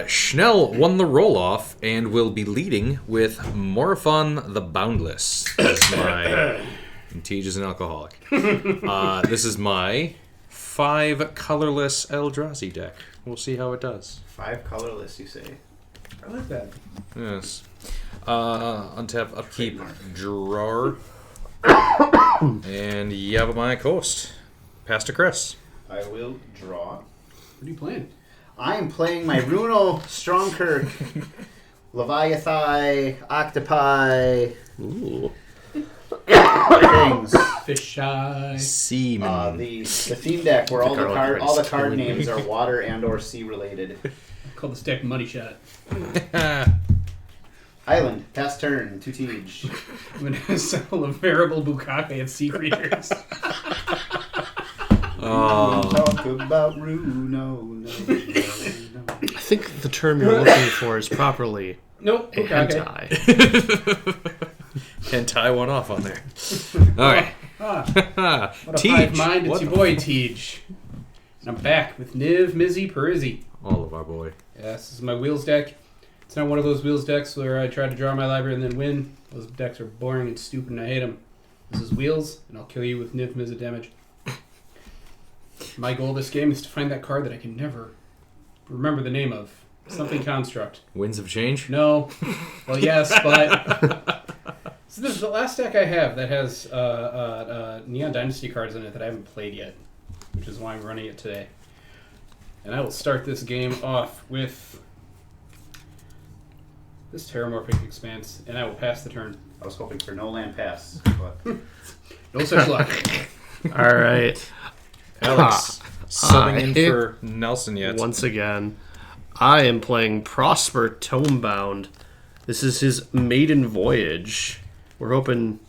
Schnell won the roll-off and will be leading with Morophon the Boundless as my... and Tej is an alcoholic. This is my 5 colorless Eldrazi deck. We'll see how it does. 5 colorless, you say? I like that. Yes. Untap, upkeep, drawer. And Yavimaya Coast. Pass to Chris. I will draw. What are you playing? I am playing my Runo Strongkirk, Leviathai, Octopi, Ooh. things. Fish eye. Seaman. The theme deck where all the card names are water and or sea related. Call this deck Money Shot. Island, pass turn, 2 Tej. I'm going to assemble a variable Bukake of sea creatures. Talk about Runo. No. I think the term you're looking for is properly Nope. Bukake. hentai. And tie one off on there. All right. What a Tej. hive mind. It's What your the boy, Tej. And I'm back with Niv-Mizzet Perizzi. All of our boy. Yes, this is my Wheels deck. It's not one of those Wheels decks where I try to draw my library and then win. Those decks are boring and stupid and I hate them. This is Wheels, and I'll kill you with Niv-Mizzet damage. My goal this game is to find that card that I can never remember the name of. Something construct. Winds of Change? No. Well, yes, but... So this is the last deck I have that has Neon Dynasty cards in it that I haven't played yet, which is why I'm running it today. And I will start this game off with this Terramorphic Expanse, and I will pass the turn. I was hoping for no land pass, but No such luck. All right. Alex, subbing in for Nelson yet. Once again, I am playing Prosper Tomebound. This is his maiden voyage. We're hoping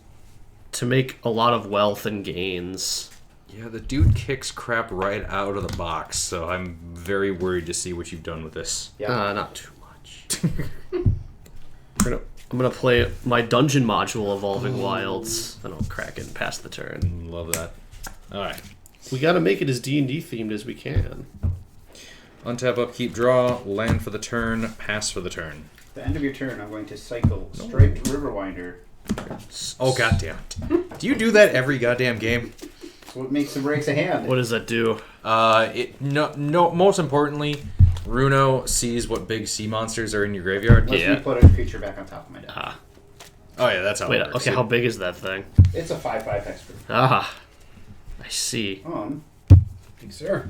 to make a lot of wealth and gains. Yeah, the dude kicks crap right out of the box, so I'm very worried to see what you've done with this. yeah. Not too much. I'm gonna play my dungeon module, Evolving Wilds, and I'll crack it and pass the turn. Love that. All right. We gotta make it as D&D themed as we can. Untap, upkeep, draw, land for the turn, pass for the turn. At the end of your turn, I'm going to cycle Striped Riverwinder. Oh, goddamn it. Do you do that every goddamn game? That's what makes and breaks a hand. What does that do? Most importantly, Runo sees what big sea monsters are in your graveyard. Lets Yeah. me put a creature back on top of my deck. Oh, yeah, that's how Wait, it works. okay, how big is that thing? It's a 5/5 expert. I see. On. Thanks, sir.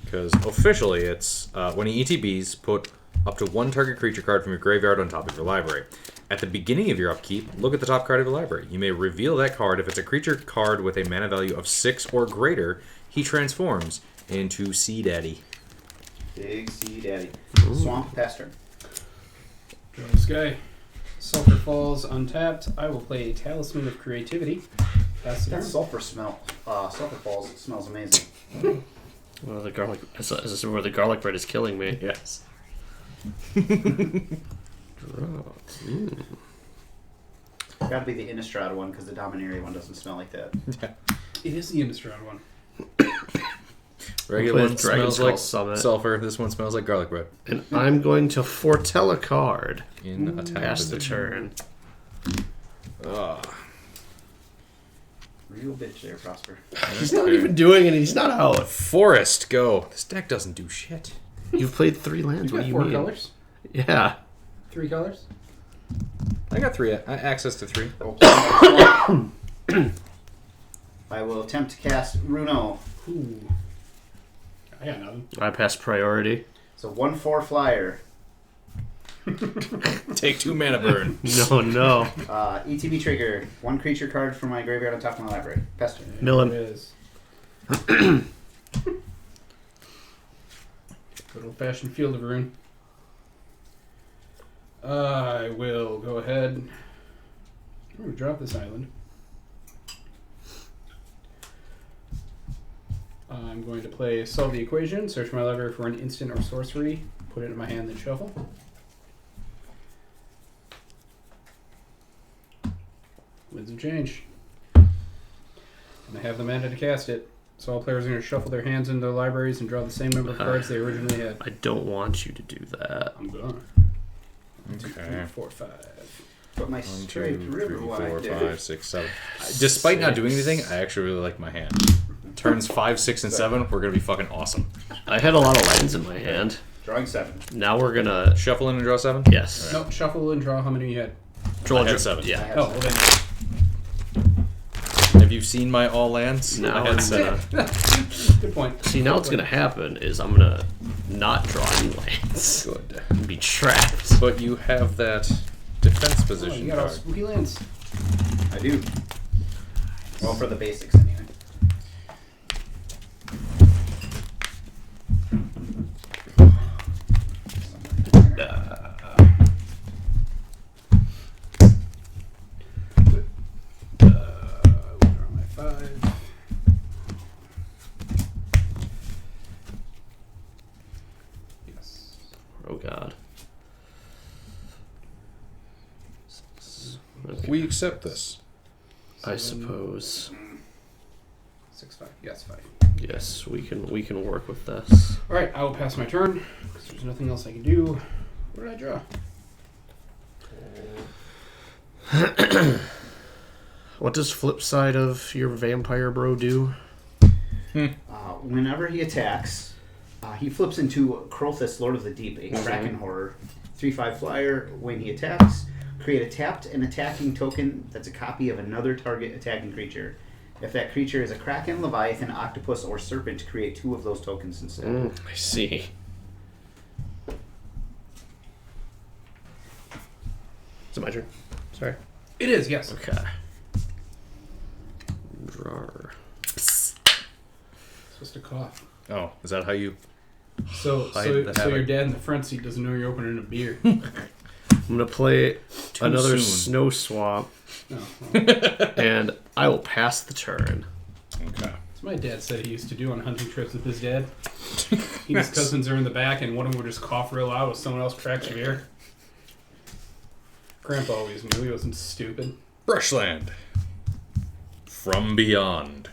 Because officially, it's when he ETBs, put up to 1 target creature card from your graveyard on top of your library. At the beginning of your upkeep, look at the top card of your library. You may reveal that card. If it's a creature card with a mana value of 6 or greater, he transforms into Sea Daddy. Big Sea Daddy. Swamp, pass turn. Draw this guy. Sulfur Falls untapped. I will play a Talisman of Creativity. Pass the That turn. sulfur falls smells amazing. Well, the garlic. This is where the garlic bread is killing me. Yes. Gotta be the Innistrad one because the Dominaria one doesn't smell like that. It is the Innistrad one. Regular one Dragon's smells Skull like Summit. sulfur. This one smells like garlic bread. And I'm going to foretell a card. In attack Pass the position. turn. Real bitch there, Prosper. He's not even doing it. He's not out. Forest, go. This deck doesn't do shit. You've played 3 lands. You What got do you 4 mean? colors? Yeah. 3 colors? I got 3. Access to 3. I will attempt to cast Runo. Ooh. I got nothing. I pass priority. It's a 1/4 flyer. Take 2 mana burn. No. ETB trigger. 1 creature card from my graveyard on top of my library. Pass turn. Millen. There it is. Good old-fashioned Field of Rune. I will go ahead. I'm going to drop this island. I'm going to play Solve the Equation, search my library for an instant or sorcery, put it in my hand, then shuffle. Winds of Change. And I have the mana to cast it. So all players are going to shuffle their hands into their libraries and draw the same number of cards they originally had. I don't want you to do that. I'm gonna. Okay. 2, 3, 4, 5. But my 1, straight 2, river 3, wine 4, did. 5, 6, 7. Despite not doing anything, I actually really like my hand. Turns 5, 6, and 7, we're gonna be fucking awesome. I had a lot of lands in my hand. Drawing 7. Now we're gonna... Shuffle in and draw 7? Yes. No, shuffle and draw how many you had. I had 7. I Yeah. have Oh, well then. Have you seen my all lands? Now I had it's 7. Good point. See, now what's gonna happen is I'm gonna not draw any lands. Good. And be trapped. But you have that defense Oh, position you got all card. spooky lands. I do. Well, for the basics anyway. Draw my 5. Yes. Oh god. Okay. We accept this. I suppose. 6, 5. Yes, 5. Yes, we can work with this. Alright, I will pass my turn, because there's nothing else I can do. What did I draw? What does flip side of your vampire bro do? Whenever he attacks, he flips into Krothus, Lord of the Deep, a Kraken horror. 3/5 flyer. When he attacks, create a tapped and attacking token that's a copy of another target attacking creature. If that creature is a Kraken, Leviathan, Octopus, or Serpent, create 2 of those tokens instead. I see. Is it my turn? Sorry. It is, yes. Okay. Drawer. Supposed to cough. Oh, is that how you... So Hide the your habit. dad in the front seat doesn't know you're opening a beer. I'm gonna play another soon. snow swamp, Oh, well. and I will pass the turn. Okay. That's what my dad said he used to do on hunting trips with his dad. He and his cousins are in the back, and one of them would just cough real loud while someone else cracks a beer. Grandpa always knew he wasn't stupid. Brushland. From Beyond.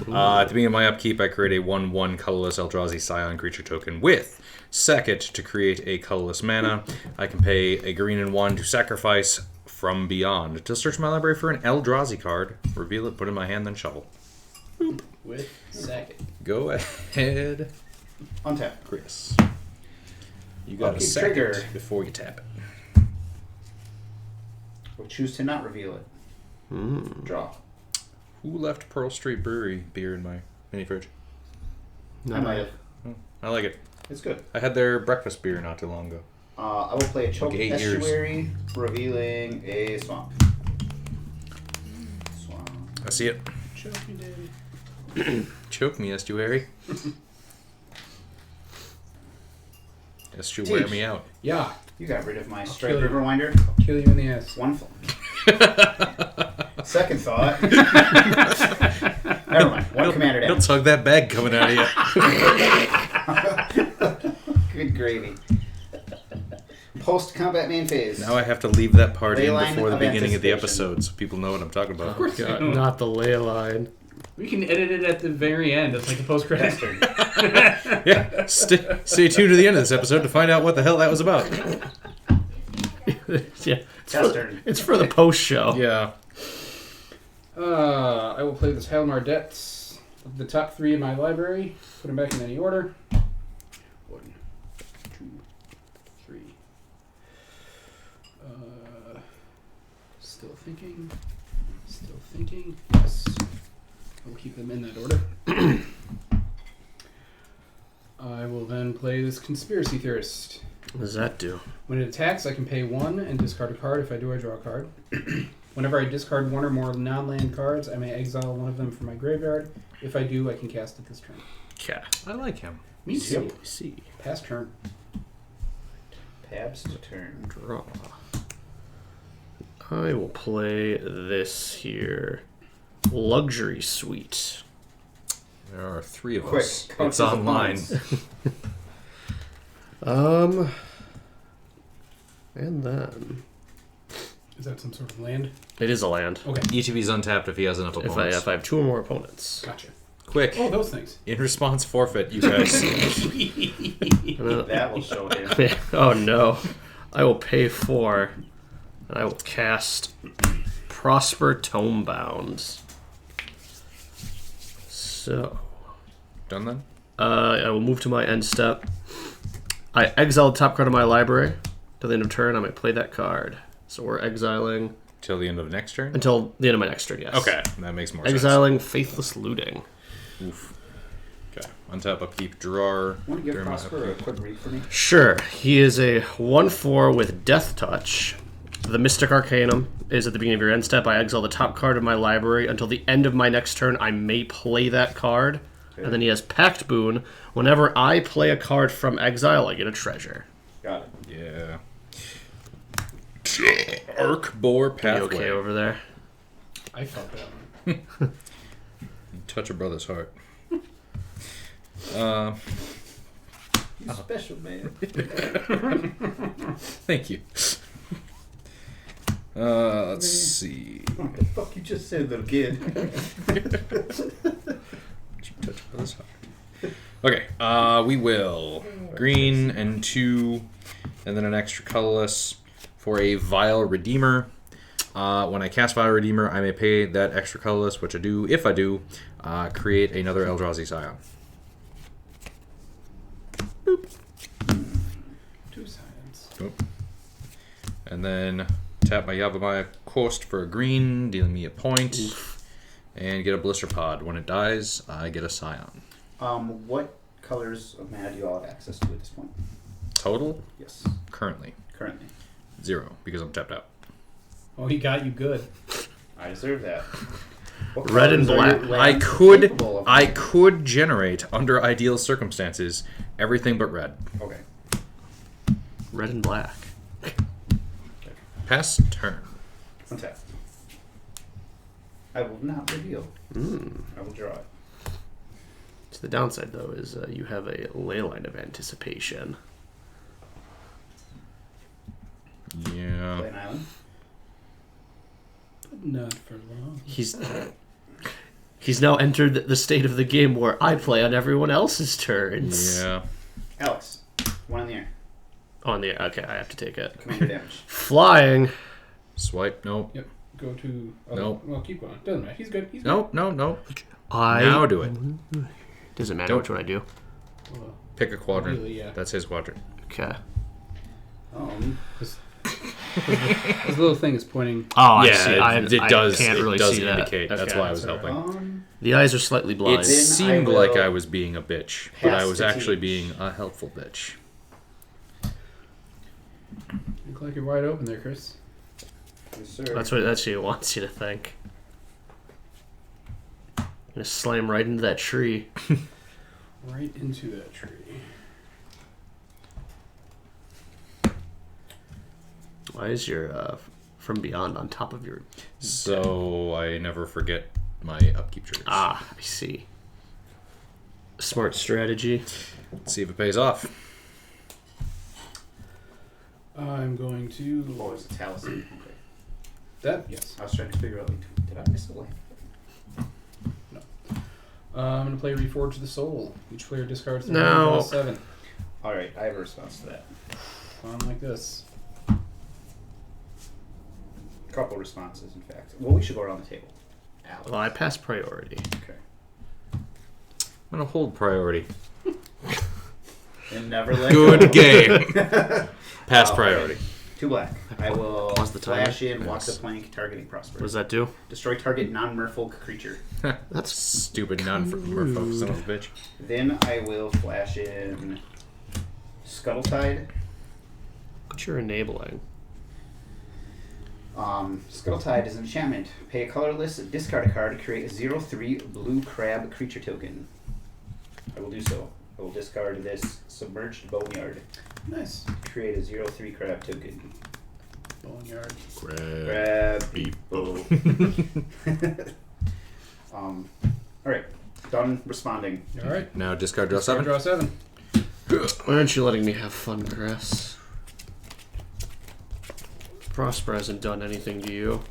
At the beginning of my upkeep, I create a 1/1 colorless Eldrazi Scion creature token with second to create a colorless mana. I can pay a green and 1 to sacrifice From Beyond to search my library for an Eldrazi card, reveal it, put it in my hand, then shuffle. With second. Go ahead, Untap. Chris. You got a Upkeep second trigger. before you tap it. We'll choose to not reveal it. Draw. Who left Pearl Street Brewery beer in my mini fridge? I might have. I like it. It's good. I had their breakfast beer not too long ago. I will play a Choke Like 8 years. Estuary, revealing a swamp. Swamp. I see it. Choke me, daddy. Choke me, estuary. Estuary me out. Yeah, You got rid of my kill Strike you. River Winder. kill you in the ass. One Second thought. Never mind. One commander He'll down. tug that bag coming out of you. Good gravy. Post combat main phase. Now I have to leave that part in Leyline before the of beginning of the anticipation. episode so people know what I'm talking about. Of course. God, not the ley line. We can edit it at the very end. It's like a post credits. Yeah, stay tuned to the end of this episode to find out what the hell that was about. Yeah, Test turn. it's for the post show. Yeah. I will play this Halmar Debts. The top 3 in my library. Put them back in any order. 1, 2, 3. Still thinking. Still thinking. Yes. I'll keep them in that order. I will then play this Conspiracy Theorist. What does that do? When it attacks, I can pay 1 and discard a card. If I do, I draw a card. Whenever I discard 1 or more non-land cards, I may exile one of them from my graveyard. If I do, I can cast it this turn. Okay. I like him. Me too. See. Pass turn. Pabst turn. Draw. I will play this here. Luxury Suite. There are 3 of Quick, us. count It's his online. opponents. And then Is that some sort of land? it is a land. Okay. Each of he's untapped if he has enough If opponents. I have 2 or more opponents. Gotcha. Quick. Oh, those things. In response, forfeit, you guys. That will show him. Oh no. I will pay 4. And I will cast Prosper Tomebound. So. Done then? I will move to my end step. I exile the top card of my library. Till the end of turn, I might play that card. So we're exiling Till the end of next turn? until the end of my next turn, yes. Okay, that makes more sense. Exiling Faithless Looting. Oof. Okay. Untap, upkeep, drawer. Want to give During my Prosper a upkeep. quick read for me? Sure. He is a 1/4 with Death Touch. The Mystic Arcanum is at the beginning of your end step. I exile the top card of my library. Until the end of my next turn, I may play that card. Okay. And then he has Pact Boon. Whenever I play a card from exile, I get a treasure. Got it. Yeah. Arc Boar You Pathway. okay over there? I felt that one. Touch a brother's heart. You're special, man. Thank you. Let's see. What the fuck you just said, little kid? Touch a brother's heart. Okay, we will. Green and 2, and then an extra colorless for a Vile Redeemer. When I cast Vile Redeemer, I may pay that extra colorless, which I do. If I do, create another Eldrazi Scion. 2 science. Oop. And then tap my Yavimaya Coast for a green, dealing me a point. And get a Blister Pod. When it dies, I get a Scion. What colors of mana do you all have access to at this point? Total? Yes. Currently. 0, because I'm tapped out. Oh, he got you good. I deserve that. What Red and colors are your black. lands capable of? I could generate, under ideal circumstances, everything but red. Okay. Red and black. Pass turn. Untap. I will not reveal. I will draw it. So the downside, though, is you have a Leyline of Anticipation. Yeah. Play an island. Not for long. He's now entered the state of the game where I play on everyone else's turns. Yeah. Alex. 1 in the air. On the okay, I have to take it. Commander damage. Flying. Swipe. Nope. Yep. Go to. Oh, Nope. Well, keep going. Doesn't matter. He's good. He's good. Nope. No. No. I Now do it. Doesn't matter Don't- which one I do. Well, Pick a quadrant. really, yeah. That's his quadrant. Okay. This little thing is pointing. Oh, I yeah, see. it does. I can't It really does see that. indicate. That's Okay. why I was helping. The eyes are slightly blind. It Then seemed I like will I was being a bitch, but I pass was to actually teach. being a helpful bitch. You look like you're wide open there, Chris. Yes, sir. That's what he wants you to think. Gonna slam right into that tree. Right into that tree. Why is your From Beyond on top of your... So I never forget my upkeep triggers. Ah, I see. Smart strategy. Let's see if it pays off. I'm going to. Oh, it's a talisman. Okay. That? Yes. I was trying to figure out, like, did I miss a land? I'm going to play Reforge the Soul. Each player discards 3 No. draws 7. Alright, I have a response to that. On like this. A couple responses, in fact. Well, we should go around the table. Alex. Well, I pass priority. Okay. I'm gonna hold priority. And never let Good go. game. Pass Okay. priority. 2 black. I will Pause the timer. flash in, walk Yes. the plank, targeting Prosper. What does that do? Destroy target non-merfolk creature. That's Stupid non-merfolk son of a bitch. Then I will flash in Scuttletide. what you're enabling. Scuttletide is an enchantment. Pay a colorless, discard a card, create a 0/3 blue crab creature token. I will do so. I will discard this Submerged Boneyard. Nice. Create a 0/3 crab token. Boneyard. Crab people. Alright. Done responding. Alright. Now discard draw 7. Draw 7. Why aren't you letting me have fun, Chris? Prosper hasn't done anything to you.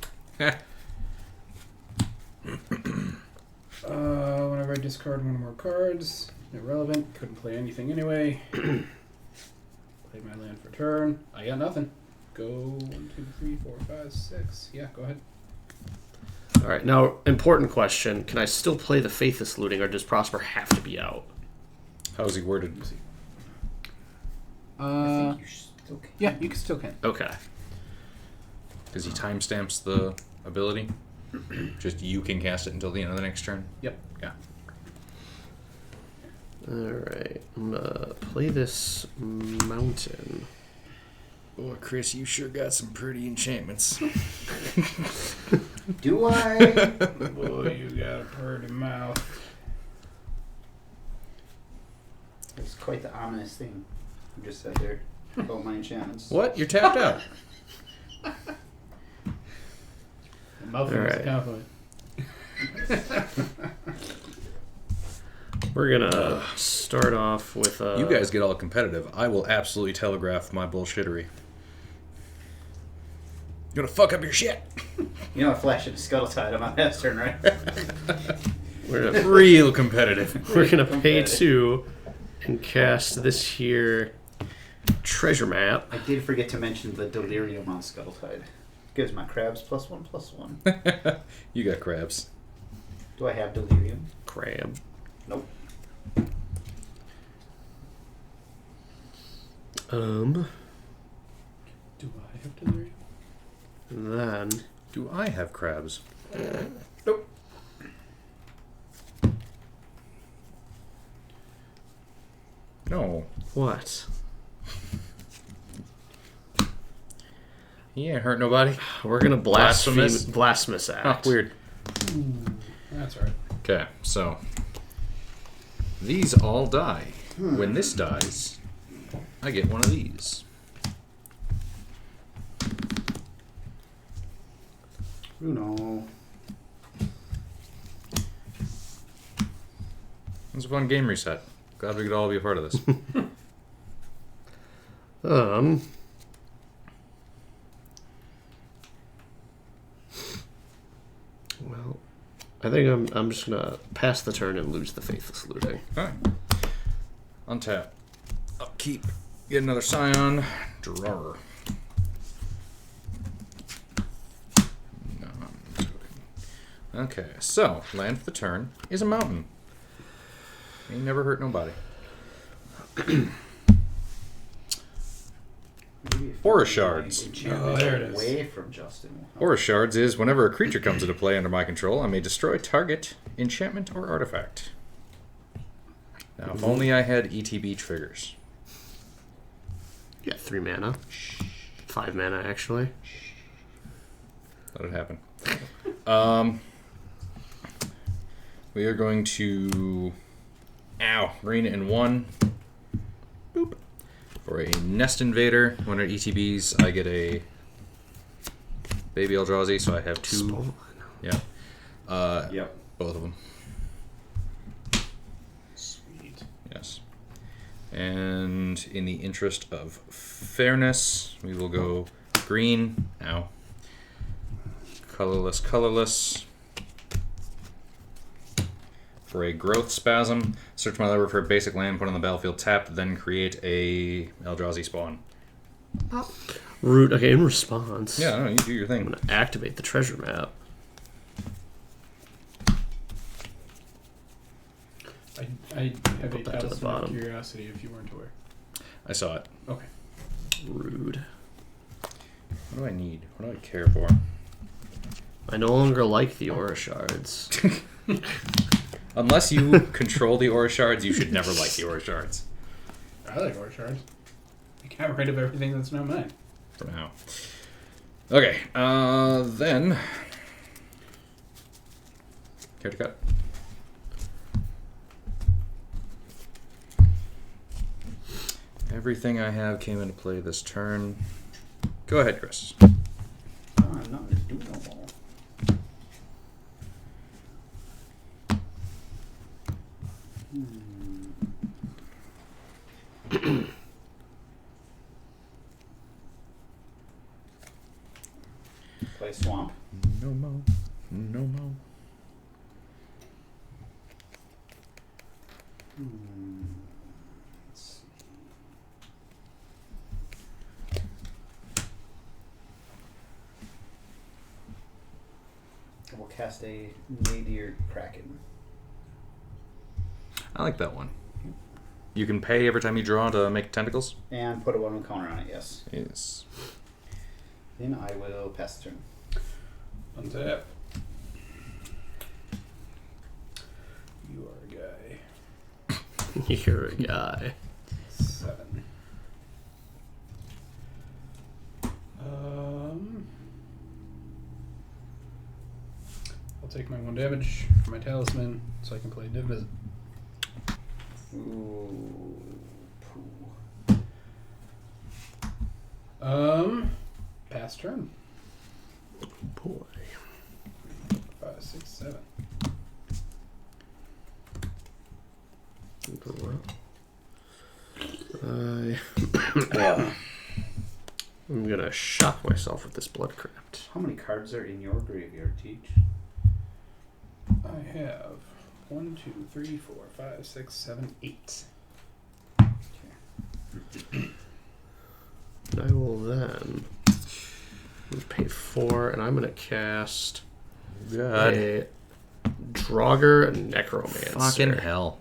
Whenever I discard one or more cards, irrelevant. Couldn't play anything anyway. Played my land for turn. I got nothing. Go 1, 2, 3, 4, 5, 6. Yeah, go ahead. All right, now important question: can I still play the Faithless Looting, or does Prosper have to be out? How's he worded? I think you still can. Yeah, you still can. Okay. Because he timestamps the ability. Just you can cast it until the end of the next turn. Yep. Yeah. All right, I'm gonna play this mountain. Boy, Chris, you sure got some pretty enchantments. Do I? Boy, you got a pretty mouth. It's quite the ominous thing you just said there about my enchantments. What? You're tapped out. The mouth is Alright. a compliment. We're gonna start off with You guys get all competitive. I will absolutely telegraph my bullshittery. You're gonna fuck up your shit. You know, I flash at Scuttle Tide on my last turn, right? We're gonna, Real competitive. we're gonna pay 2 and cast this here treasure map. I did forget to mention the Delirium on Scuttle Tide. Gives my crabs +1/+1. You got crabs. Do I have Delirium? Crab. Nope. Do I have delirium? And then Do I have crabs? Nope. No. what? He ain't hurt nobody. We're gonna Blasphemous? blasphemous Oh, act. weird. That's all right. Okay, so these all die. When this dies, I get one of these. Runo. It was a fun game reset. Glad we could all be a part of this. Well, I think I'm just gonna pass the turn and lose the Faithless Looting. Alright. Untap. Upkeep. Get another Scion. Drawer. Okay, so land for the turn is a mountain. Ain't never hurt nobody. Aura Shards. There it is. Away from Justin. Aura Shards is whenever a creature comes into play under my control, I may destroy target enchantment or artifact. Now, if only I had ETB triggers. Yeah, 3 mana. 5 mana, actually. Let it happen. We are going to green in 1. Boop. For a Nest Invader, when it ETBs, I get a Baby Eldrazi, so I have 2. Spawn. Yeah. Yep. Both of them. Sweet. Yes. And in the interest of fairness, we will go green. Colorless, colorless. For a Growth Spasm, search my library for a basic land, put on the battlefield tapped, then create a Eldrazi spawn. Root. Okay, in response, Yeah, no, you do your I'm thing. gonna activate the treasure map. I have a Put that to the talisman of bottom. curiosity if you weren't aware. I saw it. Okay. Rude. What do I need? What do I care for? I no longer like the Aura Shards. Unless you control the Aura Shards, you should never like the Aura Shards. I like Aura Shards. I got rid of everything that's not mine. For now. Okay, then... Character cut. Everything I have came into play this turn. Go ahead, Chris. I'm not going to do no more. Play Swamp. No mo. No mo. cast a Nadir Kraken. I like that one. You can pay every time you draw to make tentacles? And put a 1/1 counter on it, yes. Yes. Then I will pass the turn. Untap. You are a guy. You're a guy. 7. I'll take my 1 damage for my talisman so I can play Niv-Mizzet. Ooh. Pass turn. Boy. 5, 6, 7. I'm gonna shock myself with this blood crypt. How many cards are in your graveyard, Teach? I have 1, 2, 3, 4, 5, 6, 7, 8. And I will then pay 4, and I'm gonna cast a Draugr Necromancer. Fucking hell.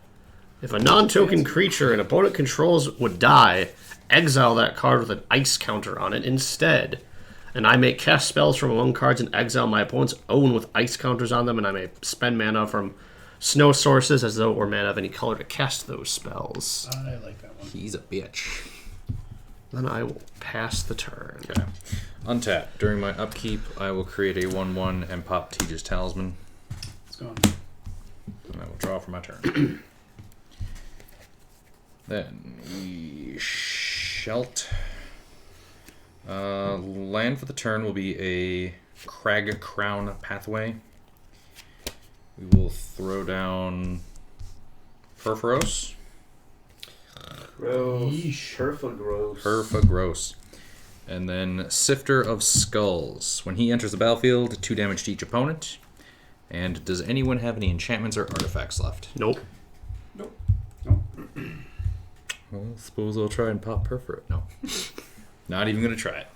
If a non-token creature an opponent controls would die, exile that card with an ice counter on it instead. And I may cast spells from among cards and exile my opponent's own with ice counters on them, and I may spend mana from snow sources as though it were mana of any color to cast those spells. I like that one. He's a bitch. Then I will pass the turn. Okay. Untap. During my upkeep, I will create a 1/1 and pop Tejas Talisman. It's gone. And I will draw for my turn. Then we shalt. Land for the turn will be a Crag Crown Pathway. We will throw down Perforos. Gross. Yeesh. Gross. Gross. And then Sifter of Skulls. When he enters the battlefield, 2 damage to each opponent. And does anyone have any enchantments or artifacts left? Nope. Nope. Well, I suppose I'll try and pop Perforo. No. Not even going to try it.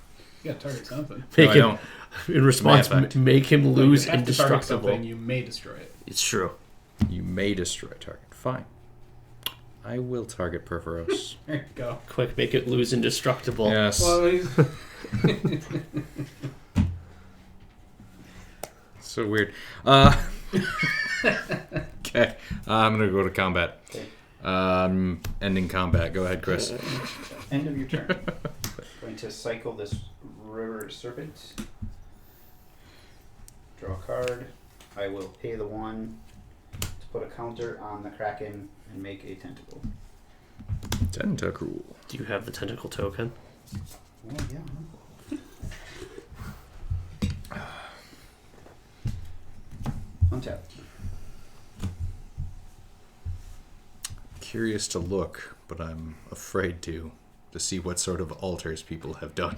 You gotta target something. No, I don't. In response, Effect. make him lose You have to target indestructible. something, you may destroy it. It's true. You may destroy a target. Fine. I will target Perforos. There you go. Quick, make it lose indestructible. Yes. Well, he's... So weird. Okay. I'm going to go to combat. Okay. Ending combat. Go ahead, Chris. End of your turn. Going to cycle this River Serpent. Draw a card. I will pay the 1 to put a counter on the Kraken and make a tentacle. Tentacle. Do you have the tentacle token? Oh, yeah. Untap. Curious to look, but I'm afraid to see what sort of altars people have done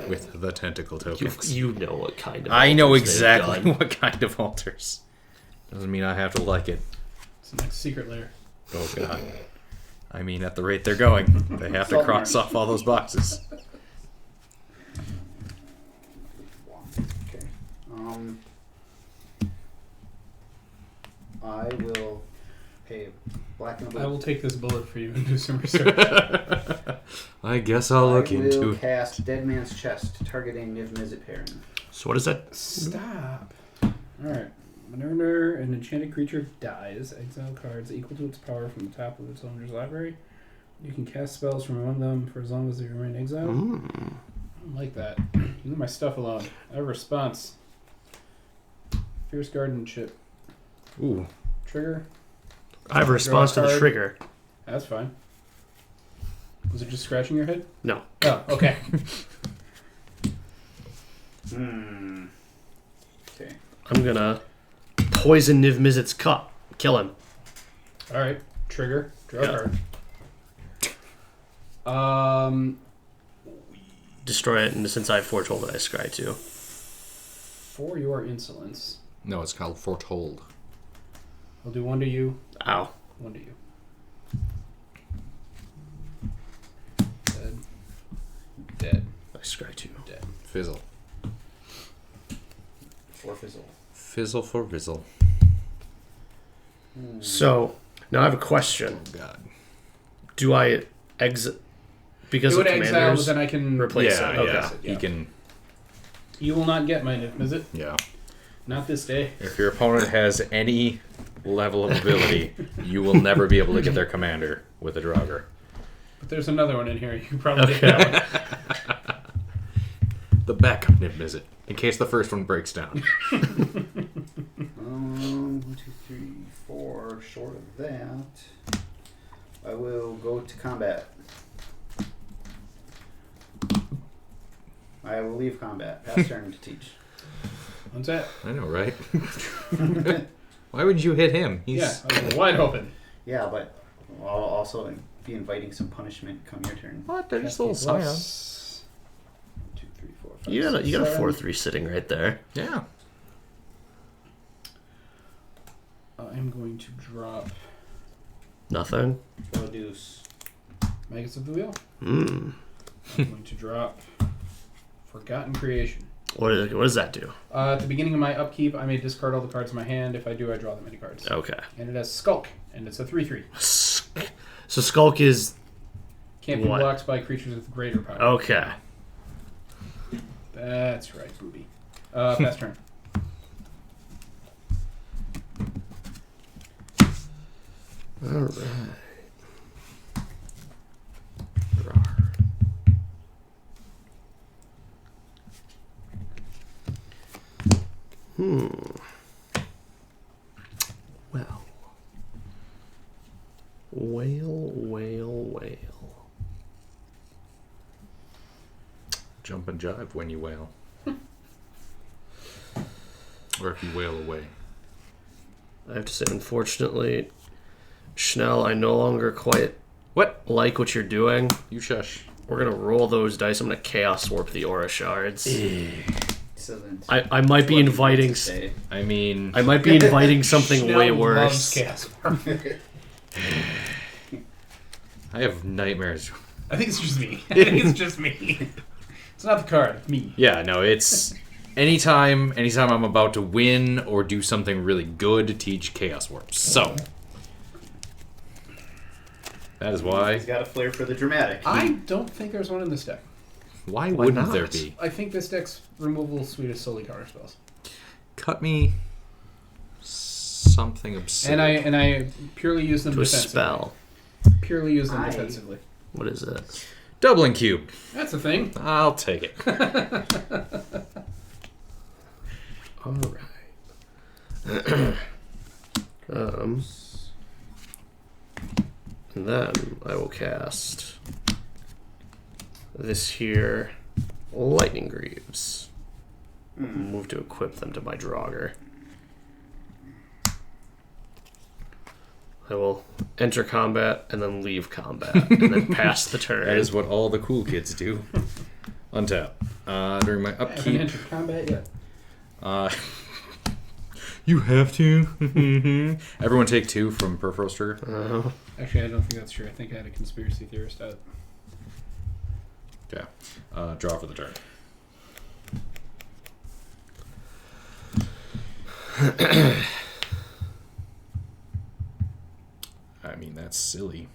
with the tentacle tokens. You know what kind of. I know altars they've exactly done. what kind of altars. Doesn't mean I have to like it. It's the next secret layer. Oh god. I mean, at the rate they're going, they have to Salt cross mark. off all those boxes. Okay. I will pay black and blue. I will take this bullet for you and do some research. I guess I'll look I into will it. cast Dead Man's Chest, targeting Niv-Mizzet pairing. So what is that? Stop. Alright. Whenever an enchanted creature dies, exile cards equal to its power from the top of its owner's library. You can cast spells from among them for as long as they remain exiled. I don't like that. You leave my stuff alone. I have a response. Fierce Guardianship. Ooh. Trigger. I have a response to the card. trigger. That's fine. Was it just scratching your head? No. Oh, okay. Okay. I'm gonna poison Niv-Mizzet's cup. Kill him. Alright. Trigger. Draw Yeah. a card. Destroy it, and since I foretold it, I scry too. For your insolence, No, it's called Foretold. I'll do 1 to you, Ow. 1 to you. Dead. Dead. I scry too. Dead. Fizzle. Or fizzle. Fizzle for Vizzle. So now I have a question. Oh, God. Do I exit because It of would exile, but commanders? then I can replace Yeah, it. Okay. yeah. Yeah. He can. You will not get my Niv-Mizzet. Yeah. Not this day. If your opponent has any level of ability, you will never be able to get their commander with a Draugr. But there's another one in here. You can probably get that one. The backup Niv-Mizzet, in case the first one breaks down. 1, 2, 3, 4. Short of that, I will go to combat. I will leave combat. Pass turn to teach. What's that? I know, right? Why would you hit him? Yeah, I was wide open. Yeah, but I'll also be inviting some punishment come your turn. What? They're just little scions. 1, 2, 3, 4, 5, You got a 6, 7. 4/3 sitting right there. Yeah. I'm going to drop Nothing. Go deuce. Magus of the Wheel. Hmm. I'm going to drop Forgotten Creation. What does that do? At the beginning of my upkeep, I may discard all the cards in my hand. If I do, I draw the many cards. Okay. And it has Skulk, and it's a 3/3. So Skulk is Can't be What? blocked by creatures with greater power. okay. That's right, booby. Pass turn. All right. Hmm. Well. Whale. Jump and jive when you wail. Or if you wail away. I have to say, unfortunately, Schnell, I no longer quite What? like what you're doing. You shush. We're gonna roll those dice. I'm gonna chaos warp the aura shards. I might be inviting. I mean, I might be inviting something Schnell way loves worse. Chaos. I have nightmares. I think it's just me. I think it's just me. It's not the card. It's me. Yeah, no, it's anytime I'm about to win or do something really good to teach Chaos Warps. So that is why. He's got a flair for the dramatic. I don't think there's one in this deck. Why Why wouldn't not? there be? I think this deck's removal suite is solely counter spells. Cut me something absurd. And I purely use them To a defensively. spell. Purely use them I- defensively. What is it? Doubling cube. That's a thing. I'll take it. All right. And then I will cast this here, Lightning Greaves. Move to equip them to my Draugr. I will enter combat and then leave combat and then pass the turn. That is what all the cool kids do. Untap. During my I haven't upkeep. entered combat yet. You have to. Everyone take 2 from Peripheral Trigger. Actually, I don't think that's true. I think I had a conspiracy theorist out. Okay. Draw for the turn. I mean, that's silly.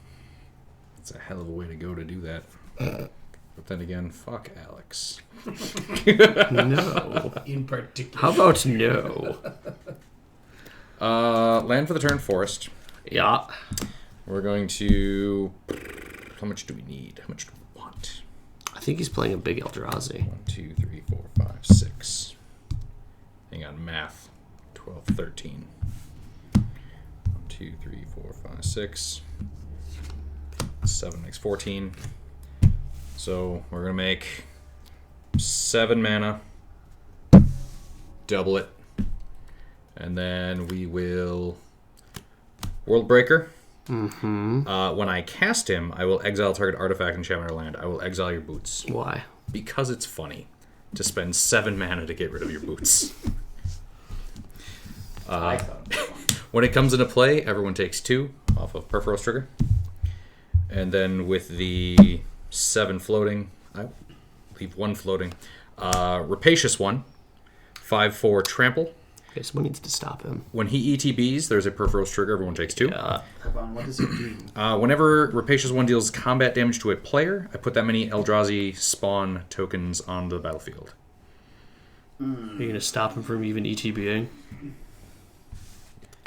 It's a hell of a way to go to do that. But then again, fuck Alex. No. In particular. How about no? Land for the turn, Forest. Yeah. We're going to... How much do we need? How much do we want? I think he's playing a big Eldrazi. 1, 2, 3, 4, 5, 6. Hang on, math. 12, 13. 1, 2, 3, 4, 5, 6. 7 makes 14. So we're going to make 7 mana. Double it. And then we will World Breaker. Mm-hmm. When I cast him, I will exile target artifact, enchantment, or land. I will exile your boots. Why? Because it's funny to spend 7 mana to get rid of your boots. I thought it was fun. When it comes into play, everyone takes 2 off of Peripheral Trigger. And then with the 7 floating, I leave 1 floating. Rapacious 1, 5/4 trample. Okay, someone needs to stop him. When he ETBs, there's a Perforos trigger. Everyone takes 2. Yeah. Hold on, what does it do? Whenever Rapacious One deals combat damage to a player, I put that many Eldrazi spawn tokens on the battlefield. Are you going to stop him from even ETBing?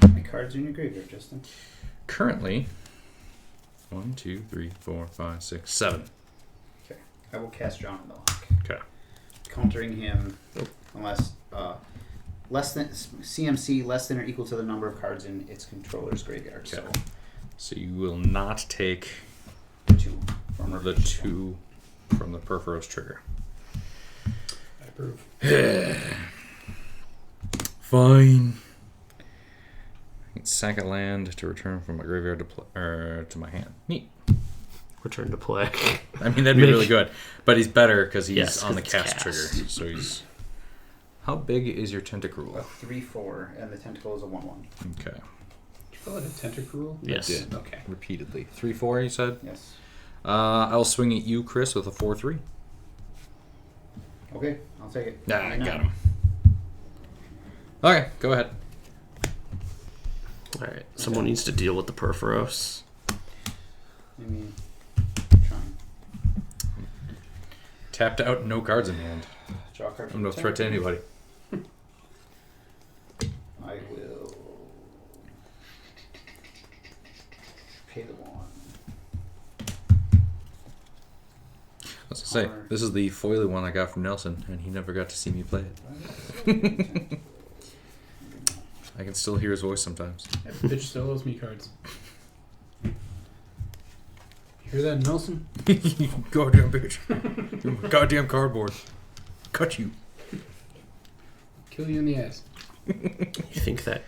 How many cards are in your graveyard, Justin? Currently, 1, 2, 3, 4, 5, 6, 7. Okay. I will cast John on the Lock. Okay. Countering him unless less than CMC less than or equal to the number of cards in its controller's graveyard. Okay. So you will not take So 2 from the Rapacious 2 from the Perforos trigger. I approve. Fine. I can sack a land to return from my graveyard to my hand. Neat. Return to play. I mean, that'd be really good. But he's better because he's Yes, on the 'cause it's cast trigger. cast. So he's... How big is your Tentacruel? A 3/4, and the tentacle is a 1/1. Okay. Did you call it a tentacruel? Yes. I did. Okay. Repeatedly. 3/4, you said? Yes. I'll swing at you, Chris, with a 4/3. Okay, I'll take it. Nah, I Why not? got him. Okay, go ahead. Alright, someone needs to deal with the Perforos. I mean, trying. Tapped out, no cards in hand. Draw a card I'm from no the threat to tentacle. anybody. I will pay the 1. I was gonna say, this is the foily one I got from Nelson, and he never got to see me play it. I can still hear his voice sometimes. That bitch still owes me cards. You hear that, Nelson? Goddamn bitch. You're my goddamn cardboard. Cut you. Kill you in the ass. You think that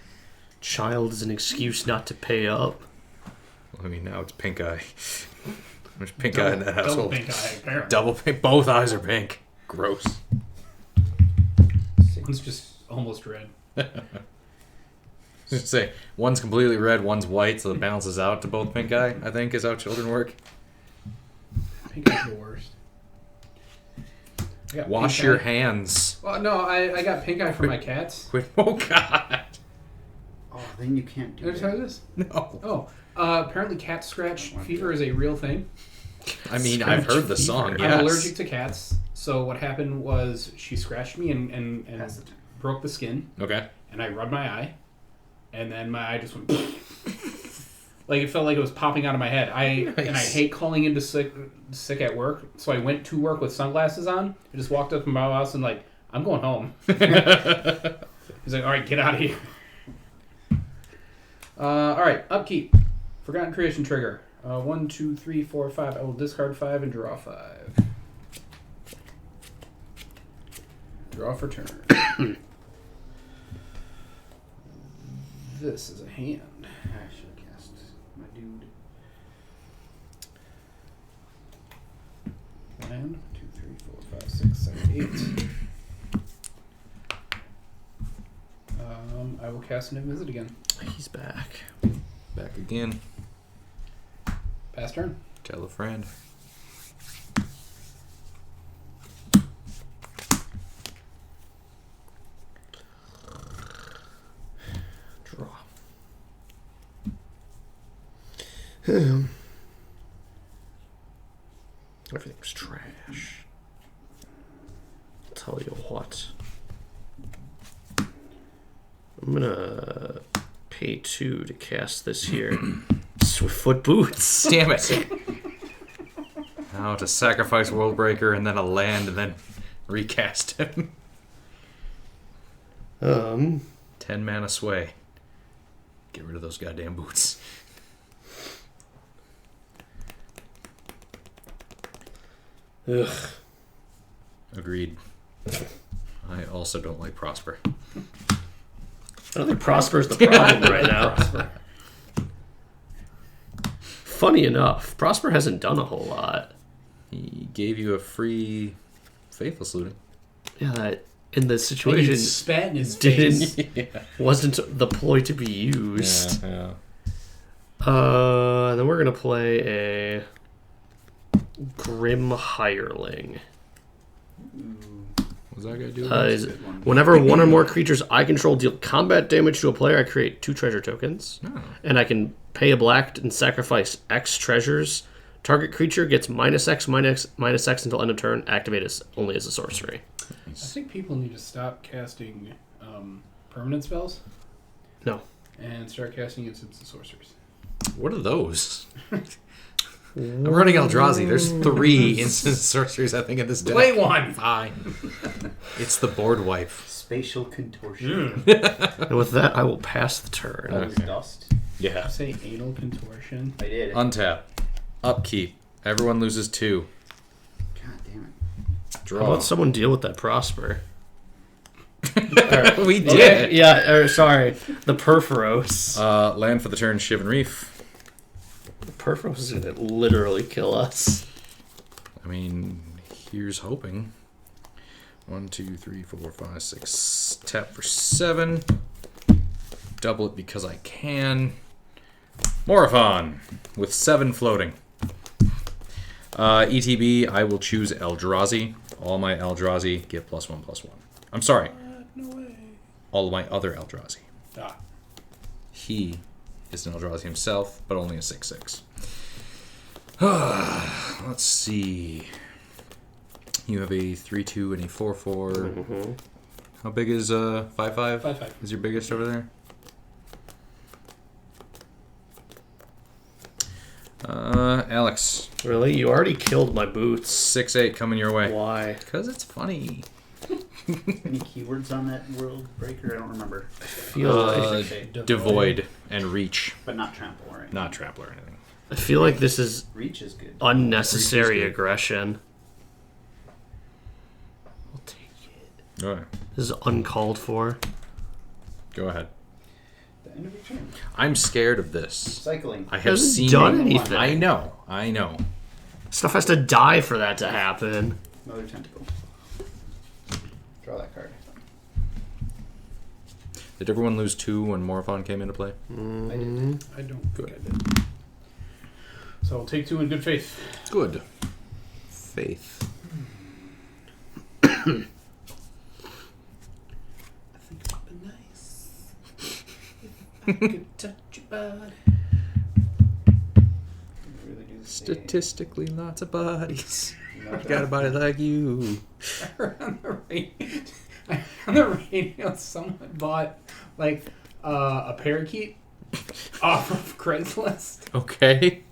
child is an excuse not to pay up? Well, I mean, now it's pink eye. There's pink eye in that Double household. pink eye, apparently. Double pink. Both eyes are pink. Gross. One's just almost red. Just say, one's completely red, one's white, so it balances out to both pink eye, I think, is how children work. Pink eye's the worst. I got Wash pink your eye. hands. Well, no, I got pink eye for my cats. Quit. Oh, God. Oh, then you can't do Did I tell you that. this? No. Oh, apparently cat scratch fever is a real thing. I mean, I've heard the song, yes. I'm allergic to cats, so what happened was she scratched me and Pass the turn. broke the skin, Okay. and I rubbed my eye, and then my eye just went like it felt like it was popping out of my head. And I hate calling into sick at work, so I went to work with sunglasses on. I just walked up to my house and like, I'm going home. He's like, all right, get out of here. All right, upkeep. Forgotten creation trigger. 1, 2, 3, 4, 5. I will discard 5 and draw 5. Draw for turn. This is a hand. I should have cast my dude. Land. 2, 3, 4, 5, 6, 7, 8. I will cast Niv-Mizzet again. He's back. Back again. Pass turn. Tell a friend. Draw. Everything's trash. I'll tell you what. I'm gonna pay 2 to cast this here. Swiftfoot Boots. Damn it. Now to sacrifice Worldbreaker and then a land and then recast him. 10 mana sway. Get rid of those goddamn boots. Ugh. Agreed. I also don't like Prosper. I don't think Prosper is the problem right now. Funny enough, Prosper hasn't done a whole lot. He gave you a free Faithless Looting. Yeah, that in the And he situation spat in his face. didn't wasn't the ploy to be used. Yeah. Then we're gonna play a Grim Hireling. What's that gonna do? Whenever one or more creatures I control deal combat damage to a player, I create 2 treasure tokens. Oh. And I can pay a black and sacrifice X treasures. Target creature gets -X, -X until end of turn. Activate only as a sorcery. I think people need to stop casting permanent spells. No. And start casting instant sorceries. What are those? I'm running Eldrazi. There's 3 instant sorceries, I think, in this deck. Play one! Fine. It's the board wipe. Spatial contortion. And with that, I will pass the turn. That was dust. Yeah. Say anal contortion. I did. Untap. Upkeep. Everyone loses 2. God damn it. How Draw. about someone deal with that Prosper? We did. Okay, yeah, sorry. The Perforos. Land for the turn, Shivan Reef. The Perforos is going to literally kill us. I mean, here's hoping. 1, 2, 3, 4, 5, 6. Tap for 7. Double it because I can. Morophon with 7 floating. ETB, I will choose Eldrazi. All my Eldrazi get +1/+1. I'm sorry. No way. All of my other Eldrazi. Ah. He is an Eldrazi himself, but only a 6/6. Let's see. You have a 3/2 and a 4/4. Mm-hmm. How big is 5/5? 5/5. Is your biggest over there? Alex. Really? You already killed my boots. 6/8 coming your way. Why? Because it's funny. Any keywords on that world breaker? I don't remember. Feel like, Devoid and reach. But not trample, right? Not trample or anything. I feel like this is Reach is good. unnecessary aggression. I'll take it. Go ahead. This is uncalled for. Go ahead. The end of your turn. I'm scared of this. Cycling. I have Hasn't seen done it. anything. I know. Stuff has to die for that to happen. Another tentacle. Draw that card. Did everyone lose 2 when Morophon came into play? I did. I don't think I did. So I'll take 2 in good faith. Good. Faith. I think it would be nice if I could touch your body. Really do say- Statistically, lots of bodies. Not Got a body like you. on the radio, someone bought like a parakeet off of Craigslist, Okay.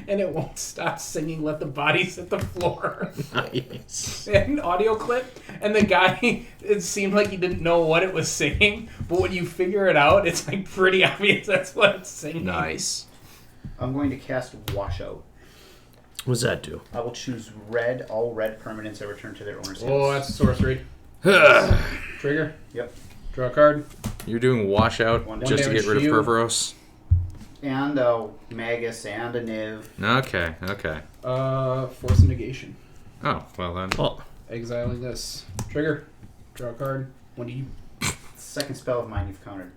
and it won't stop singing "Let the Bodies Hit the Floor." Nice. An audio clip, and the guy, it seemed like he didn't know what it was singing, but when you figure it out, it's like pretty obvious that's what it's singing. Nice. I'm going to cast Washout. What does that do? I will choose red. All red permanents I return to their owner's hands. Oh, that's a sorcery. Trigger. Yep. Draw a card. You're doing washout One just to damage get rid of to you. Perforos? And a Magus and a Niv. Okay. Force of negation. Oh, well then. Well, Exiling this. Trigger. Draw a card. When do you Second spell of mine you've countered.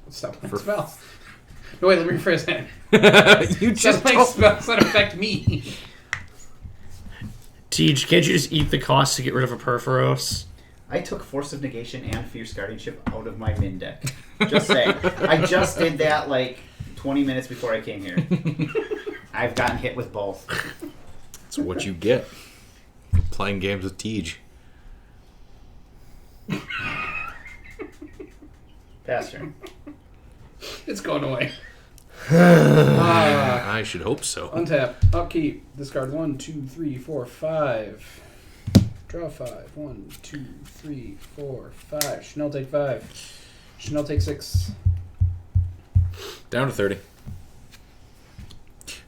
stop playing For- spells? No, wait, let me rephrase that. You Stop just playing told spells that affect me. Tej, can't you just eat the cost to get rid of a Perforos? I took Force of Negation and Fierce Guardianship out of my min deck. Just saying. I just did that like 20 minutes before I came here. I've gotten hit with both. That's what you get for playing games with Tej. Pass turn. It's going away. I should hope so. Untap. Upkeep. Discard 1, 2, 3, 4, 5. Draw 5. 1, 2, 3, 4, 5. Chanel take 5. Chanel take 6. Down to 30.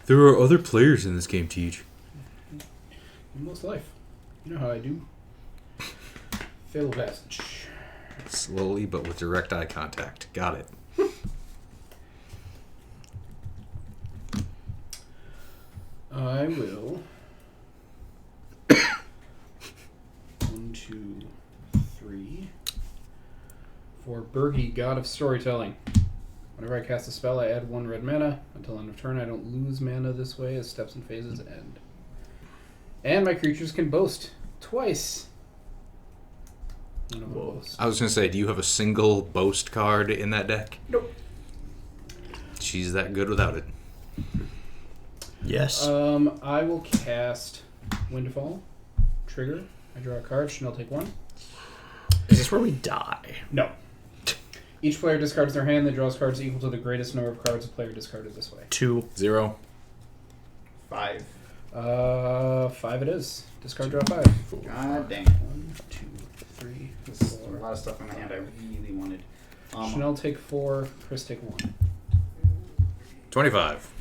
There are other players in this game, Tej. In most life. You know how I do. Fatal passage. Slowly, but with direct eye contact. Got it. I will. 1, 2, 3. For Bergie, God of Storytelling. Whenever I cast a spell, I add 1 red mana. Until end of turn, I don't lose mana this way as steps and phases end. And my creatures can boast twice. None of Whoa. those. I was gonna say, do you have a single boast card in that deck? Nope. She's that good without it. Yes. I will cast Windfall. Trigger. I draw a card. Chanel take 1. Is this where we die? No. Each player discards their hand, then draws cards equal to the greatest number of cards a player discarded this way. 2. 0. 5. 5 it is. Discard, draw 5. God dang. 1, 2, 3, This is a 4. lot of stuff in my hand I really wanted. Chanel take 4. Chris take 1. 25.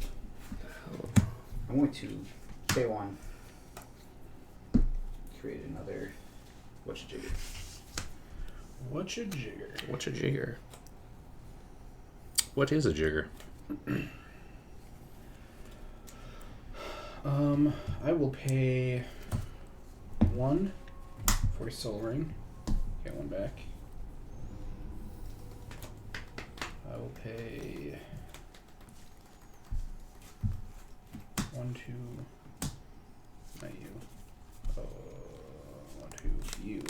I'm going to pay 1. Create another. What's your jigger? What's your jigger? What's a jigger? What is a jigger? I will pay 1 for a soul ring. Get 1 back. I will pay 1, 2. Not you. 1, 2. You.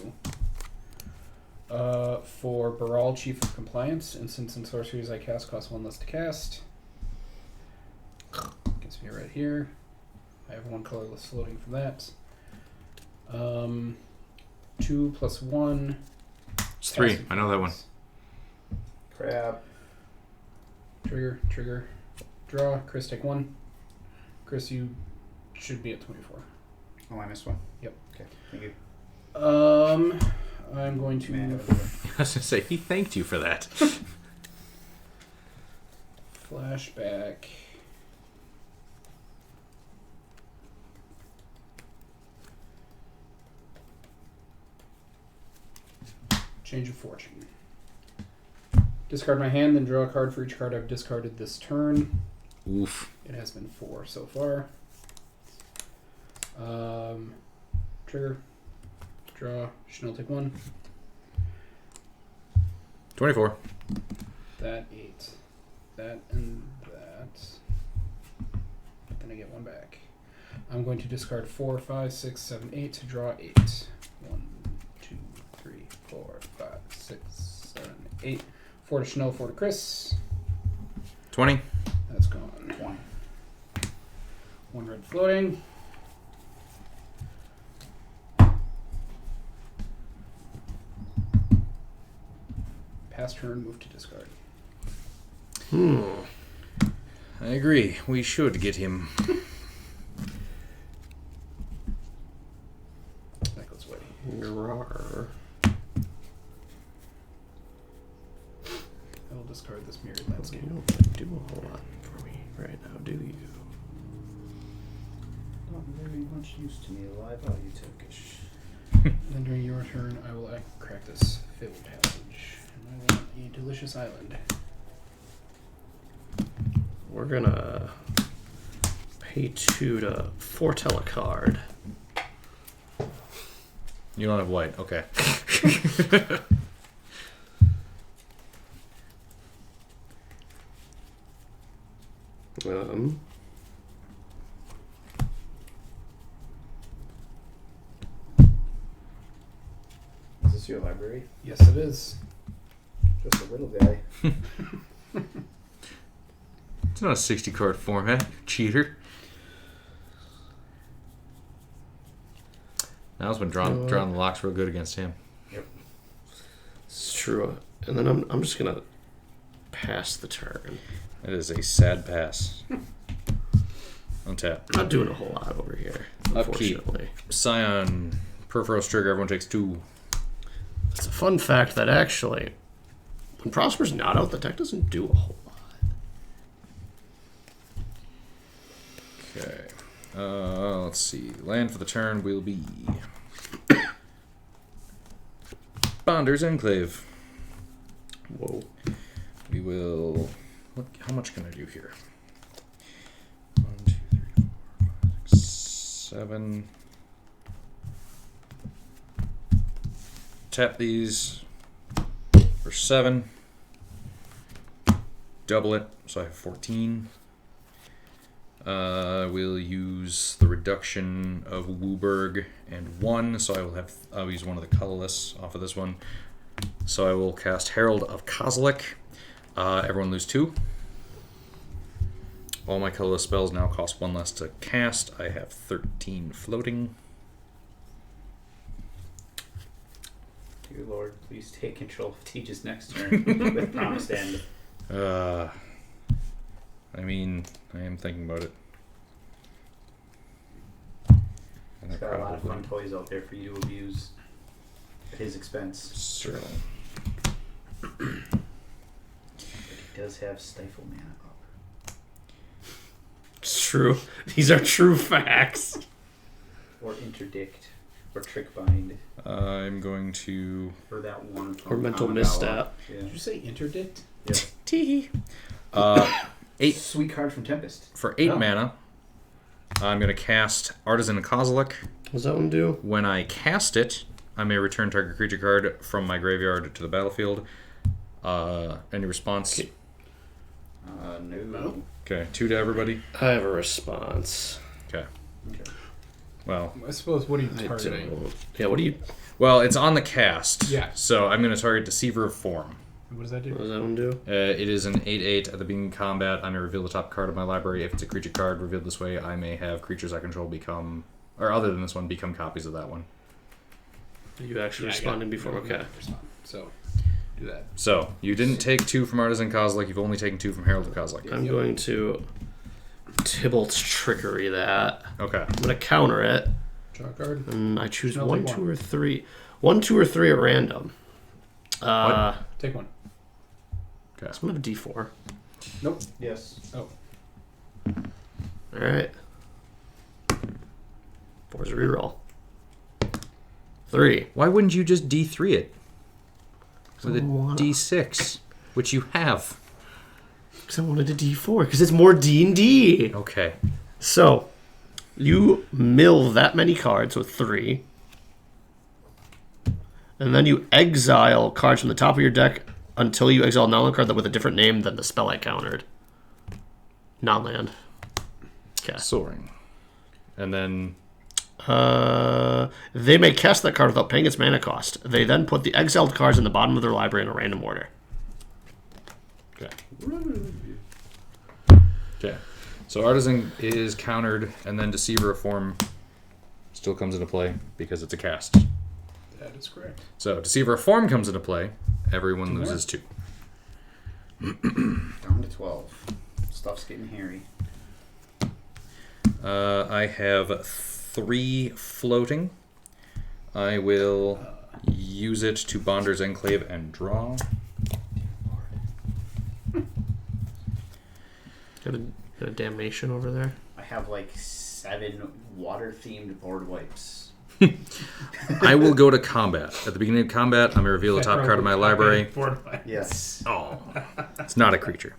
For Baral, Chief of Compliance, instants and sorceries I cast cost 1 less to cast. Gets me right here. I have 1 colorless floating from that. 2 plus 1. It's 3. Casting I know that one. cards. Crap. Trigger. Draw. Chris take 1. Chris, you should be at 24. Oh, I missed one. Yep. Okay, thank you. I'm going to Man, I was gonna say, he thanked you for that. flashback. Change of fortune. Discard my hand, then draw a card for each card I've discarded this turn. Oof. It has been 4 so far. Trigger. Draw. Chanel take 1. 24. That 8. That and that. Then I get 1 back. I'm going to discard 4, 5, 6, 7, 8 to draw 8. 1, 2, 3, 4, 5, 6, 7, 8. 4 to Chanel, 4 to Chris. 20. That's gone. 20. 1 red floating. Pass turn, move to discard. I agree. We should get him. That goes away. Rawr. I will discard this mirrored You landscape. don't do a whole lot for me right now, do you? Not very much use to me alive. Oh, you Turkish. Then during your turn, I will crack this filled passage. And I want a delicious island. We're gonna pay 2 to foretell a card. You don't have white. Okay. Is this your library? Yes, it is. Just a little guy. It's not a 60 card format, cheater. Now's been drawing the locks real good against him. It's true. And then I'm just gonna pass the turn. That is a sad pass. Untap. Not doing a whole lot over here, Upkeep. unfortunately. Scion, Perforos trigger, everyone takes 2. It's a fun fact that actually, when Prosper's not out, the deck doesn't do a whole lot. Okay. Let's see. Land for the turn will be Bonder's Enclave. Whoa. We will. How much can I do here? 1, 2, 3, 4, 5, 6, 7. Tap these for 7. Double it, so I have 14. We'll use the reduction of Wooburg and 1, so I'll use one of the colorless off of this one. So I will cast Herald of Kozilek. Everyone lose 2. All my colorless spells now cost 1 less to cast. I have 13 floating. Dear Lord, please take control of Teach's next turn with promised end. I mean, I am thinking about it. And He's got a lot of fun toys out there for you to abuse at his expense. Certainly. But he does have Stifle Mana up. It's true. These are true facts. Or Interdict. Or Trick Bind. I'm going to... Or that one from Or Mental Kamigawa. Misstep. Yeah. Did you say interdict? Yeah. Tee. 8 Sweet card from Tempest. for 8 Oh. mana. I'm going to cast Artisan Kozilek. What's that one do? When I cast it, I may return target creature card from my graveyard to the battlefield. Any response? Okay. No. Okay, 2 to everybody. I have a response. Okay. Okay. Well, I suppose, what are you I targeting? don't. Yeah, what do you... it's on the cast. Yeah. So I'm going to target Deceiver of Form. What does that do? What does that one do? It is an 8/8. At the beginning of combat, I may reveal the top card of my library. If it's a creature card revealed this way, I may have creatures I control become, or other than this one, become copies of that one. You actually responding before? Okay. So, do that. So, you didn't take 2 from Artisan Kozilek, you've only taken 2 from Herald of Kozilek. I'm going to Tybalt's Trickery that. Okay. I'm going to counter it. Draw a card. And I choose No, 1, take 2, one. or 3. 1, 2, or 3 at random. Take one. Okay. So I'm going to have a D4. Nope. Yes. Oh. Alright. 4's a reroll. 3. Why wouldn't you just D3 it? With a I wanna- D6, which you have. Because I wanted a D4. Because it's more D&D. Okay. So, you mill that many cards with 3. And then you exile cards from the top of your deck until you exile a non-land card with a different name than the spell I countered. Non-land. Okay. Soaring. And then... They may cast that card without paying its mana cost. They then put the exiled cards in the bottom of their library in a random order. Okay. Okay. So Artisan is countered, and then Deceiver of Form still comes into play because it's a cast. That is correct. So Deceiver of Form comes into play. Everyone 2 more. loses 2. Down to 12. Stuff's getting hairy. I have 3 floating. I will use it to Bonder's Enclave and draw. Got a damnation over there. I have like 7 water-themed board wipes. I will go to combat. At the beginning of combat, I'm going to reveal the top card of my library. Yes. Oh, it's not a creature.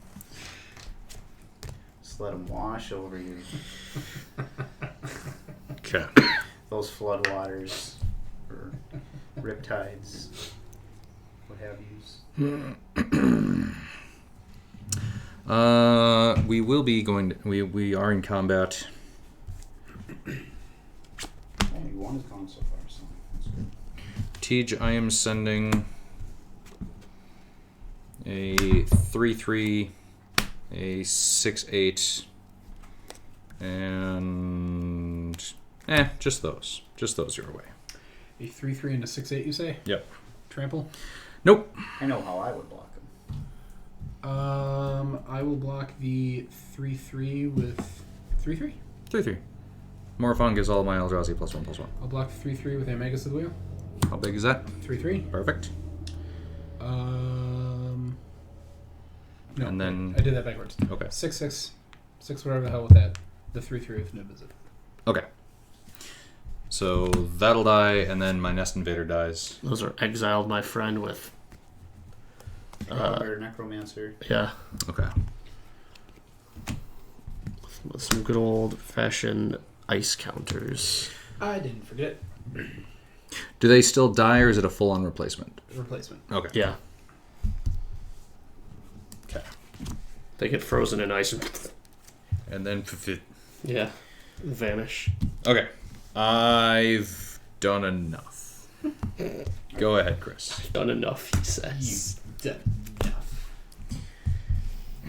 Just let them wash over you. Okay. Those floodwaters or riptides, what have yous. We will be going to, we are in combat. Only one has gone so far, so that's good. Tej, I am sending a 3/3, a 6/8, and just those your way. A 3/3 and a 6/8, you say? Yep. Trample. Nope. I know how I would block them. I will block the 3/3 with 3/3. 3/3. Morophon gives all of my Eldrazi +1/+1. I'll block 3/3 with Amagus of the Wheel. How big is that? 3/3. Perfect. No, And then- wait, I did that backwards. Okay. 6/6, 6 whatever the hell with that. The 3/3 with Niv-Mizzet. Okay. So that'll die, and then my Nest Invader dies. Those are exiled, my friend, with... Or Necromancer. Yeah. Okay. With some good old-fashioned ice counters. I didn't forget. Do they still die, or is it a full-on replacement? Replacement. Okay. Yeah. Okay. They get frozen in ice. And then Yeah. Vanish. Okay. I've done enough. Go ahead, Chris. Done enough, he says. Done enough.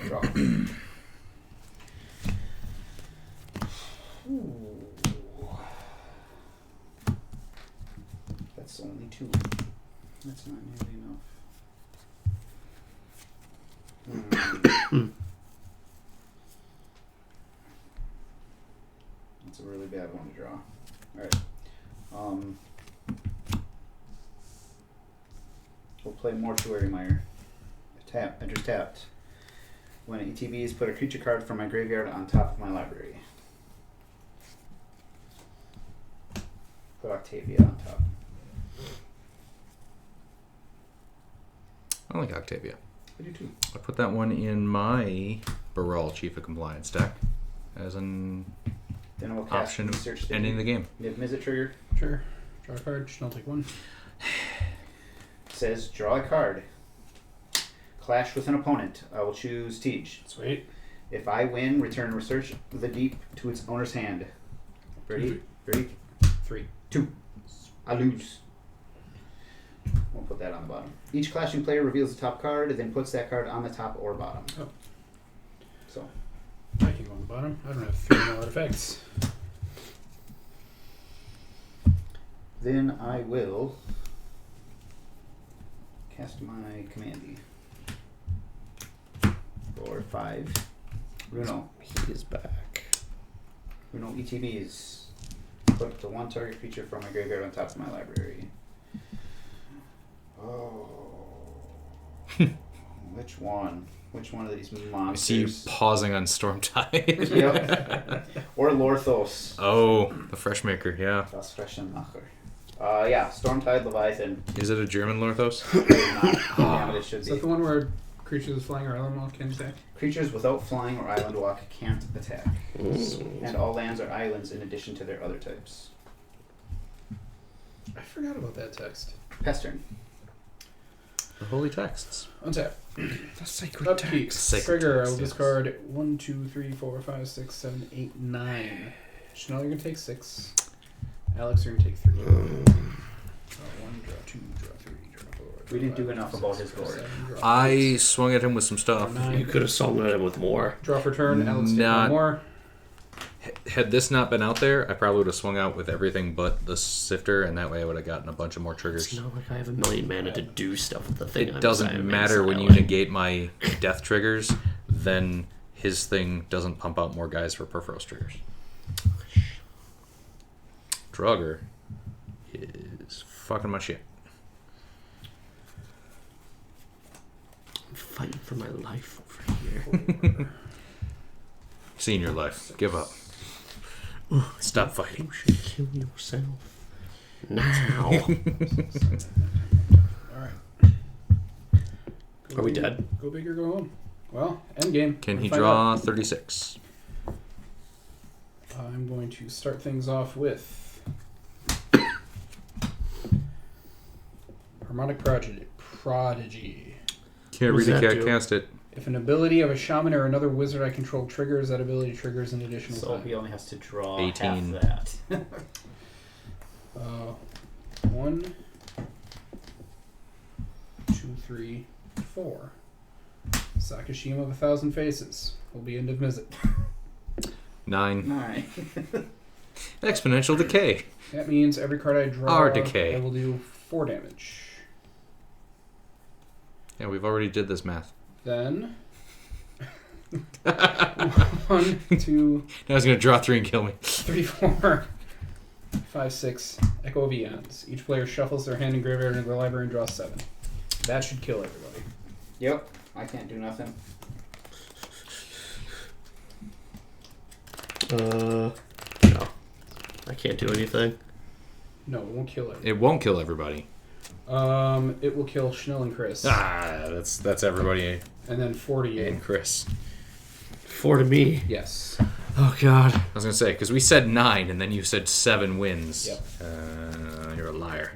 Draw. Ooh. That's only 2. That's not nearly enough. That's a really bad one to draw. Alright. We'll play Mortuary Mire. Enters tapped. When it ETBs, put a creature card from my graveyard on top of my library. Put Octavia on top. I like Octavia. I do too. I put that one in my Baral Chief of Compliance deck as an Then we'll cast option Research ending the game. Niv-Mizzet trigger. Sure. Draw a card. Just don't take one. Says draw a card. Clash with an opponent. I will choose Tej. Sweet. If I win, return Research the Deep to its owner's hand. Ready? Ready? 3. 2. I lose. We'll put that on the bottom. Each clashing player reveals the top card, then puts that card on the top or bottom. Oh. So. I can go on the bottom. I don't have 3 more artifacts. Then I will cast my commandy. For 5. Runo. He is back. Runo ETBs. Put up to 1 target creature from my graveyard on top of my library. Oh. Which one? Which one of these I monsters? see you pausing on Stormtide. Yep. Or Lorthos. Oh, the Freshmaker, yeah. Das Freschenmacher. Yeah, Stormtide Leviathan. Is it a German Lorthos? Damn it, it should Is that be. the one where creatures flying or island walk can attack? Creatures without flying or island walk can't attack. And all lands are islands in addition to their other types. I forgot about that text. Pestern. The Holy Texts. Untap. The sacred Upkeep. Sacred Trigger. I will text, yes. discard 1, 2, 3, 4, 5, 6, 7, 8, 9. Chanel, you're gonna take 6. Alex, you're gonna take 3. Draw 1, draw 2, draw 3, draw 4. We didn't do enough about his board. I swung at him with some stuff. You could have sung at him with more. Draw for turn. Alex, take Not- 1 more. Had this not been out there, I probably would have swung out with everything but the Sifter, and that way I would have gotten a bunch of more It's triggers. not like I have a million mana to do stuff with the thing. It doesn't I'm matter when you negate my death triggers, then his thing doesn't pump out more guys for Perforos triggers. Drugger is fucking my shit. I'm fighting for my life over here. Seen your life. Give up. Stop fighting. You should kill yourself. Now. Alright. Are we dead? Go big or go home. Well, end game. Can We'll he find draw out. 36? I'm going to start things off with Harmonic Prodigy. Can't What does really that do? cast it. If an ability of a shaman or another wizard I control triggers, that ability triggers an additional So time. he only has to draw 18. half that. 1, 2, 3, 4. Sakashima of 1,000 Faces will be end of Niv-Mizzet. 9. 9. Exponential decay. That means every card I draw, Our decay. I will do 4 damage. Yeah, we've already did this math. Then 1, 2, Now he's gonna draw 3 and kill me. 3, 4, 5, 6 Echo Eons. Each player shuffles their hand and graveyard into their library and draws 7. That should kill everybody. Yep. I can't do nothing. No. I can't do anything. No, it won't kill everybody. It won't kill everybody. It will kill Schnell and Chris. That's everybody And then 48. and Chris. 4 to me. Yes. Oh god. I was gonna say because we said 9 and then you said 7 wins. Yep. You're a liar.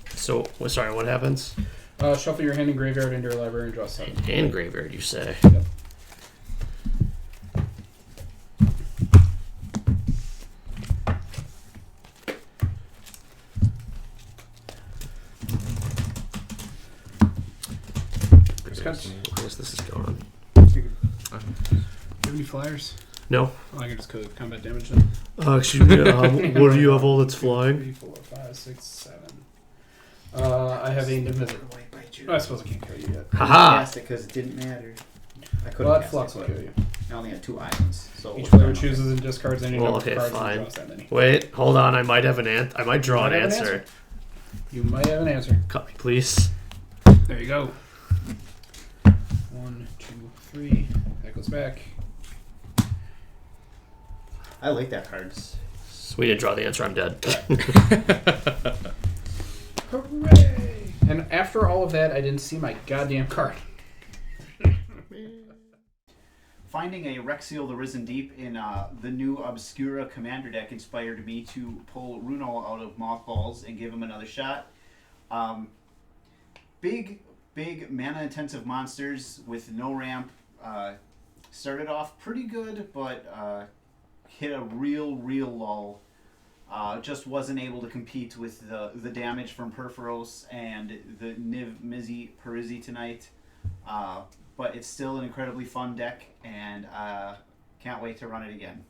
So, sorry, what happens? Shuffle your hand and graveyard into your library and draw 7. And graveyard, you say. Yep. as this is going on. Do you have any flyers? No. Oh, I can just code combat damage then. Excuse me. What do you have all that's flying? 3, 4, 5, 6, 7. I have a Niv-Mizzet. Oh, I suppose I can't kill you yet. I Haha. cast it because it didn't matter. I couldn't But cast Flux it, will but kill you. I only had 2 islands. So Each player chooses and discards any Well, number okay, of cards fine. and draws that many. Wait, hold on. I might have I might draw an You might have an answer. answer. You might have an answer. Cut me, please. There you go. 1, 2, 3. That goes back. I like that card. We didn't draw the answer. I'm dead. Hooray! And after all of that, I didn't see my goddamn card. Finding a Rexiel the Risen Deep in the new Obscura Commander deck inspired me to pull Runo out of Mothballs and give him another shot. Big mana-intensive monsters with no ramp. Started off pretty good, but hit a real lull. Just wasn't able to compete with the damage from Perforos and the Niv-Mizzet Parisi tonight. But it's still an incredibly fun deck, and can't wait to run it again.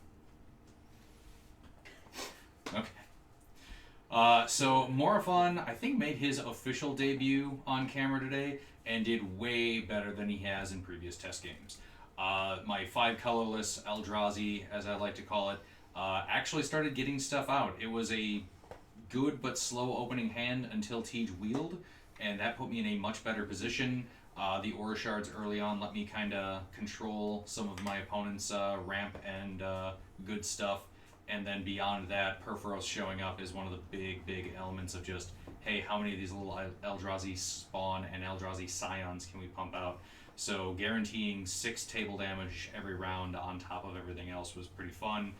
Okay. So Morophon, I think, made his official debut on camera today and did way better than he has in previous test games. My 5 colorless Eldrazi, as I like to call it, actually started getting stuff out. It was a good but slow opening hand until Tej wheeled, and that put me in a much better position. The Aura Shards early on let me kind of control some of my opponent's ramp and good stuff. And then beyond that, Perforos showing up is one of the big elements of just, hey, how many of these little Eldrazi spawn and Eldrazi scions can we pump out? So guaranteeing 6 table damage every round on top of everything else was pretty fun.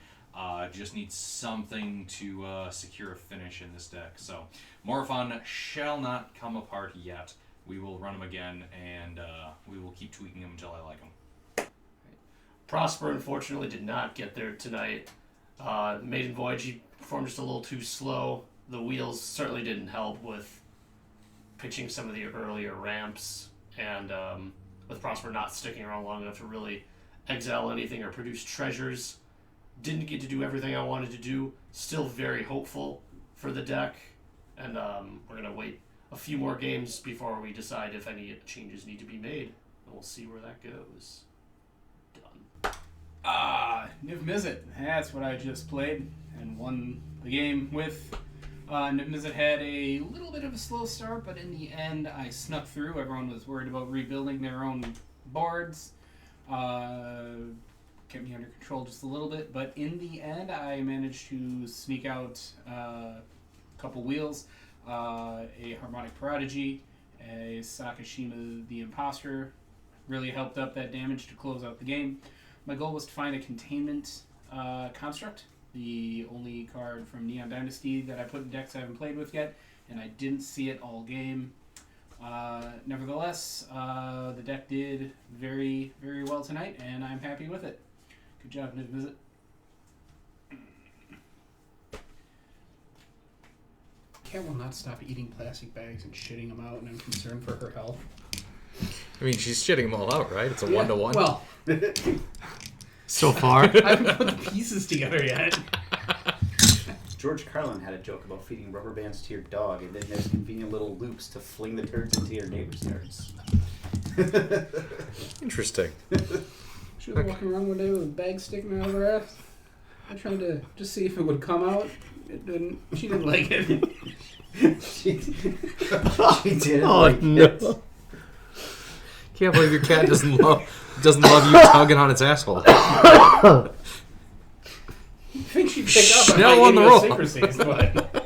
Just needs something to secure a finish in this deck. So Morophon shall not come apart yet. We will run them again, and we will keep tweaking them until I like them. Prosper, unfortunately, did not get there tonight. Maiden Voyage, he performed just a little too slow. The wheels certainly didn't help with pitching some of the earlier ramps, and with Prosper not sticking around long enough to really exile anything or produce treasures. Didn't get to do everything I wanted to do. Still very hopeful for the deck, and we're going to wait a few more games before we decide if any changes need to be made, and we'll see where that goes. Done. Niv-Mizzet. That's what I just played and won the game with. Niv-Mizzet had a little bit of a slow start, but in the end I snuck through. Everyone was worried about rebuilding their own boards. Kept me under control just a little bit, but in the end I managed to sneak out a couple wheels. A Harmonic Prodigy, a Sakashima the Imposter really helped up that damage to close out the game. My goal was to find a containment construct, the only card from Neon Dynasty that I put in decks I haven't played with yet, and I didn't see it all game. Nevertheless, the deck did very well tonight, and I'm happy with it. Good job, Niv-Mizzet. Cat will not stop eating plastic bags and shitting them out, and I'm concerned for her health. I mean, she's shitting them all out, right? It's a 1-to-1. Well, So far. I haven't put the pieces together yet. George Carlin had a joke about feeding rubber bands to your dog, and then there's convenient little loops to fling the turds into your neighbor's yards. Interesting. She was walking around one day with a bag sticking out of her ass. I tried to just see if it would come out. It didn't. She didn't like it. she didn't Oh, like no. it. Can't believe your cat doesn't love you tugging on its asshole. I think she'd pick up on Snell my on the roll. idiosyncrasies, but